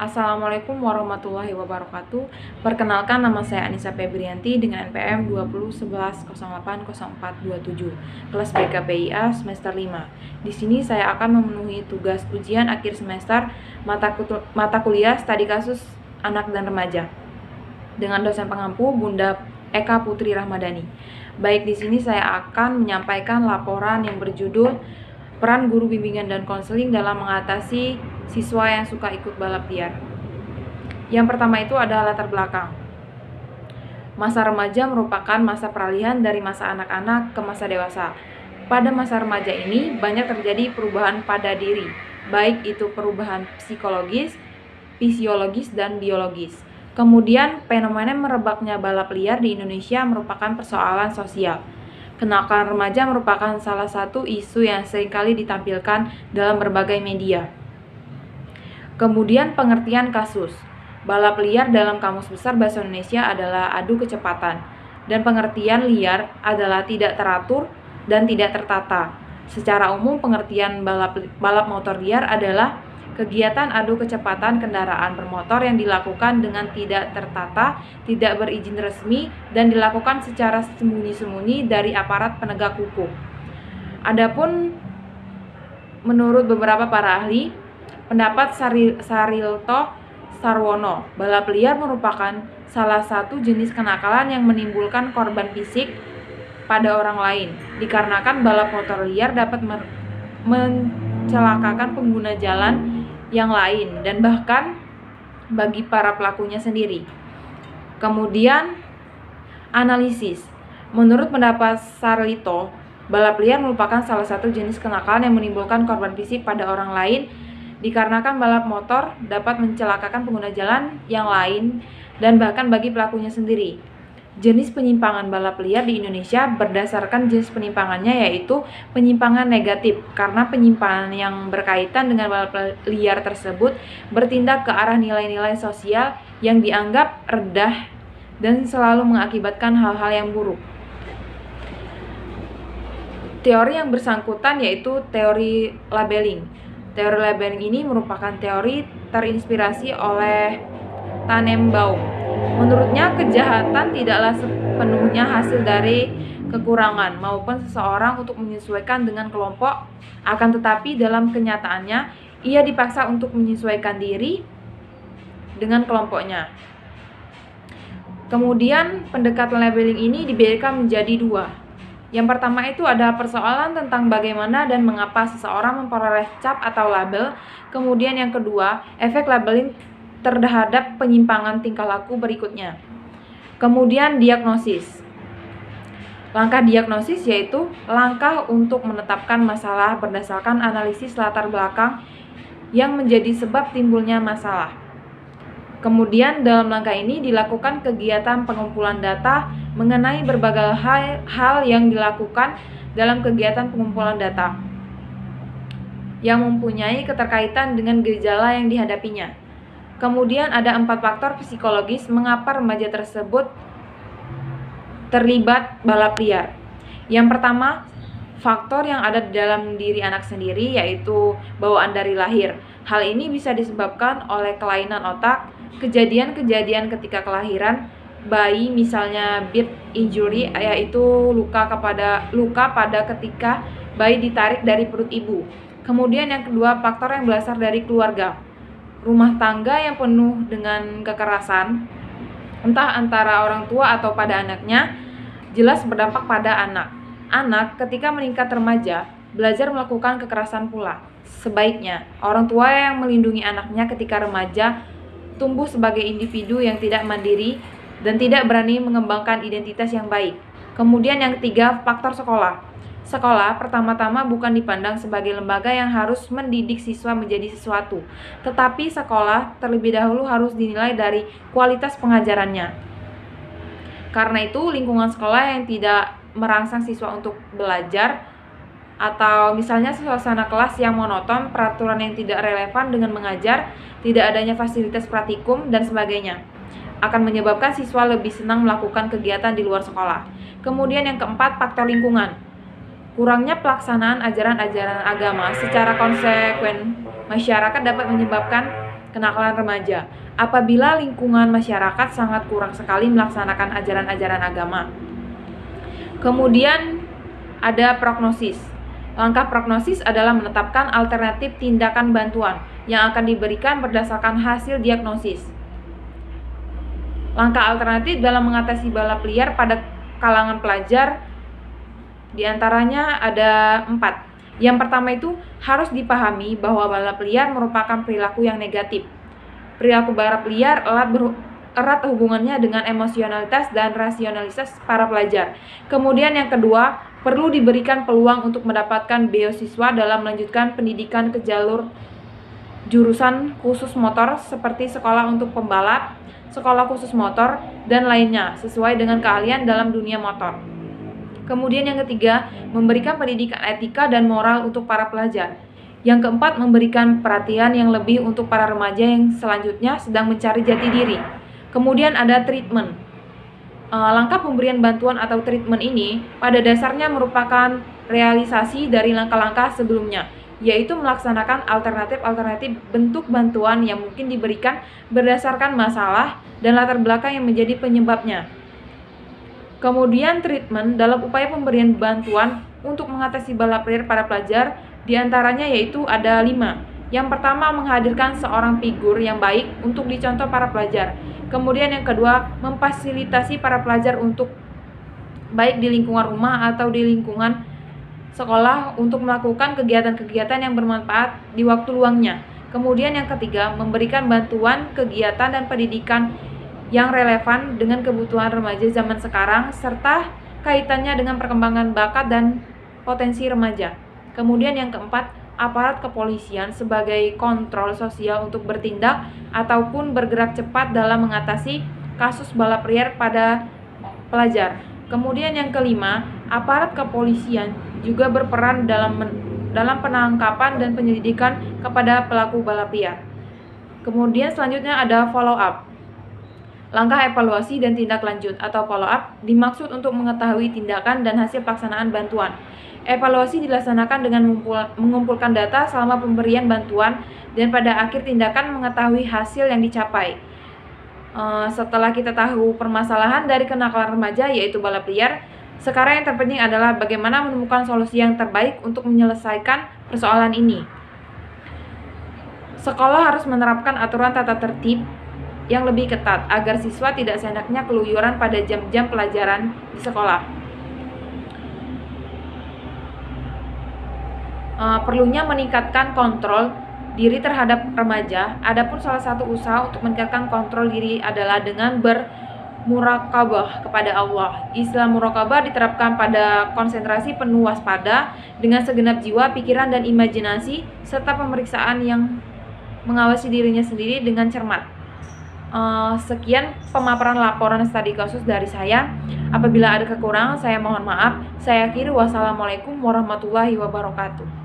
Assalamualaikum warahmatullahi wabarakatuh. Perkenalkan, nama saya Anissa Febrianti dengan NPM 2011080427, kelas BKPIA semester 5. Di sini saya akan memenuhi tugas ujian akhir semester mata kuliah studi kasus anak dan remaja dengan dosen pengampu Bunda Eka Putri Rahmadani. Baik, di sini saya akan menyampaikan laporan yang berjudul peran guru bimbingan dan konseling dalam mengatasi siswa yang suka ikut balap liar. Yang pertama itu adalah latar belakang. Masa remaja merupakan masa peralihan dari masa anak-anak ke masa dewasa. Pada masa remaja ini banyak terjadi perubahan pada diri, baik itu perubahan psikologis, fisiologis, dan biologis. Kemudian fenomena merebaknya balap liar di Indonesia merupakan persoalan sosial. Kenakalan remaja merupakan salah satu isu yang seringkali ditampilkan dalam berbagai media. Kemudian pengertian kasus. Balap liar dalam Kamus Besar Bahasa Indonesia adalah adu kecepatan, dan pengertian liar adalah tidak teratur dan tidak tertata. Secara umum, pengertian balap motor liar adalah kegiatan adu kecepatan kendaraan bermotor yang dilakukan dengan tidak tertata, tidak berizin resmi, dan dilakukan secara sembunyi-sembunyi dari aparat penegak hukum. Adapun menurut beberapa para ahli, pendapat Sarilto Sarwono, balap liar merupakan salah satu jenis kenakalan yang menimbulkan korban fisik pada orang lain, dikarenakan balap motor liar dapat mencelakakan pengguna jalan yang lain dan bahkan bagi para pelakunya sendiri. Kemudian analisis. Menurut pendapat Sarlito, balap liar merupakan salah satu jenis kenakalan yang menimbulkan korban fisik pada orang lain dikarenakan balap motor dapat mencelakakan pengguna jalan yang lain dan bahkan bagi pelakunya sendiri. Jenis penyimpangan balap liar di Indonesia berdasarkan jenis penyimpangannya, yaitu penyimpangan negatif, karena penyimpangan yang berkaitan dengan balap liar tersebut bertindak ke arah nilai-nilai sosial yang dianggap rendah dan selalu mengakibatkan hal-hal yang buruk. Teori yang bersangkutan yaitu teori labeling. Teori labeling ini merupakan teori terinspirasi oleh Tannenbaum. Menurutnya, kejahatan tidaklah sepenuhnya hasil dari kekurangan maupun seseorang untuk menyesuaikan dengan kelompok, akan tetapi dalam kenyataannya ia dipaksa untuk menyesuaikan diri dengan kelompoknya. Kemudian pendekatan labeling ini dibedakan menjadi dua. Yang pertama itu ada persoalan tentang bagaimana dan mengapa seseorang memperoleh cap atau label. Kemudian yang kedua, efek labeling terhadap penyimpangan tingkah laku berikutnya. Kemudian diagnosis. Langkah diagnosis yaitu langkah untuk menetapkan masalah berdasarkan analisis latar belakang yang menjadi sebab timbulnya masalah. Kemudian dalam langkah ini dilakukan kegiatan pengumpulan data mengenai berbagai hal yang dilakukan dalam kegiatan pengumpulan data yang mempunyai keterkaitan dengan gejala yang dihadapinya. Kemudian ada 4 faktor psikologis mengapa remaja tersebut terlibat balap liar. Yang pertama, faktor yang ada di dalam diri anak sendiri, yaitu bawaan dari lahir. Hal ini bisa disebabkan oleh kelainan otak, kejadian-kejadian ketika kelahiran bayi, misalnya birth injury, yaitu luka pada ketika bayi ditarik dari perut ibu. Kemudian yang kedua, faktor yang berasal dari keluarga. Rumah tangga yang penuh dengan kekerasan, entah antara orang tua atau pada anaknya, jelas berdampak pada anak. Anak ketika meningkat remaja, belajar melakukan kekerasan pula. Sebaiknya, orang tua yang melindungi anaknya ketika remaja tumbuh sebagai individu yang tidak mandiri dan tidak berani mengembangkan identitas yang baik. Kemudian yang ketiga, faktor sekolah. Sekolah pertama-tama bukan dipandang sebagai lembaga yang harus mendidik siswa menjadi sesuatu, tetapi sekolah terlebih dahulu harus dinilai dari kualitas pengajarannya. Karena itu, lingkungan sekolah yang tidak merangsang siswa untuk belajar, atau misalnya suasana kelas yang monoton, peraturan yang tidak relevan dengan mengajar, tidak adanya fasilitas praktikum, dan sebagainya, akan menyebabkan siswa lebih senang melakukan kegiatan di luar sekolah. Kemudian yang keempat, faktor lingkungan. Kurangnya pelaksanaan ajaran-ajaran agama secara konsekuen masyarakat dapat menyebabkan kenakalan remaja apabila lingkungan masyarakat sangat kurang sekali melaksanakan ajaran-ajaran agama. Kemudian ada prognosis. Langkah prognosis adalah menetapkan alternatif tindakan bantuan yang akan diberikan berdasarkan hasil diagnosis. Langkah alternatif dalam mengatasi balap liar pada kalangan pelajar diantaranya ada 4. Yang pertama itu harus dipahami bahwa balap liar merupakan perilaku yang negatif. Perilaku balap liar erat hubungannya dengan emosionalitas dan rasionalitas para pelajar. Kemudian yang kedua, perlu diberikan peluang untuk mendapatkan beasiswa dalam melanjutkan pendidikan ke jalur jurusan khusus motor seperti sekolah untuk pembalap, sekolah khusus motor, dan lainnya sesuai dengan keahlian dalam dunia motor. Kemudian yang ketiga, memberikan pendidikan etika dan moral untuk para pelajar. Yang keempat, memberikan perhatian yang lebih untuk para remaja yang selanjutnya sedang mencari jati diri. Kemudian ada treatment. Langkah pemberian bantuan atau treatment ini pada dasarnya merupakan realisasi dari langkah-langkah sebelumnya, yaitu melaksanakan alternatif bentuk bantuan yang mungkin diberikan berdasarkan masalah dan latar belakang yang menjadi penyebabnya. Kemudian treatment dalam upaya pemberian bantuan untuk mengatasi balap liar pada pelajar diantaranya yaitu ada 5. Yang pertama, menghadirkan seorang figur yang baik untuk dicontoh para pelajar. Kemudian yang kedua, memfasilitasi para pelajar untuk baik di lingkungan rumah atau di lingkungan sekolah untuk melakukan kegiatan-kegiatan yang bermanfaat di waktu luangnya. Kemudian yang ketiga, memberikan bantuan kegiatan dan pendidikan yang relevan dengan kebutuhan remaja zaman sekarang serta kaitannya dengan perkembangan bakat dan potensi remaja. Kemudian yang keempat, aparat kepolisian sebagai kontrol sosial untuk bertindak ataupun bergerak cepat dalam mengatasi kasus balap liar pada pelajar. Kemudian yang kelima, aparat kepolisian juga berperan dalam penangkapan dan penyelidikan kepada pelaku balap liar. Kemudian selanjutnya ada follow up. Langkah evaluasi dan tindak lanjut atau follow up dimaksud untuk mengetahui tindakan dan hasil pelaksanaan bantuan. Evaluasi dilaksanakan dengan mengumpulkan data selama pemberian bantuan dan pada akhir tindakan mengetahui hasil yang dicapai. Setelah kita tahu permasalahan dari kenakalan remaja yaitu balap liar, sekarang yang terpenting adalah bagaimana menemukan solusi yang terbaik untuk menyelesaikan persoalan ini. Sekolah harus menerapkan aturan tata tertib yang lebih ketat agar siswa tidak seenaknya keluyuran pada jam-jam pelajaran di sekolah. Perlunya meningkatkan kontrol diri terhadap remaja. Adapun salah satu usaha untuk meningkatkan kontrol diri adalah dengan bermurakabah kepada Allah. Istilah murakabah diterapkan pada konsentrasi penuh waspada dengan segenap jiwa, pikiran, dan imajinasi serta pemeriksaan yang mengawasi dirinya sendiri dengan cermat. Sekian pemaparan laporan studi kasus dari saya. Apabila ada kekurangan, saya mohon maaf. Saya akhiri. Wassalamualaikum warahmatullahi wabarakatuh.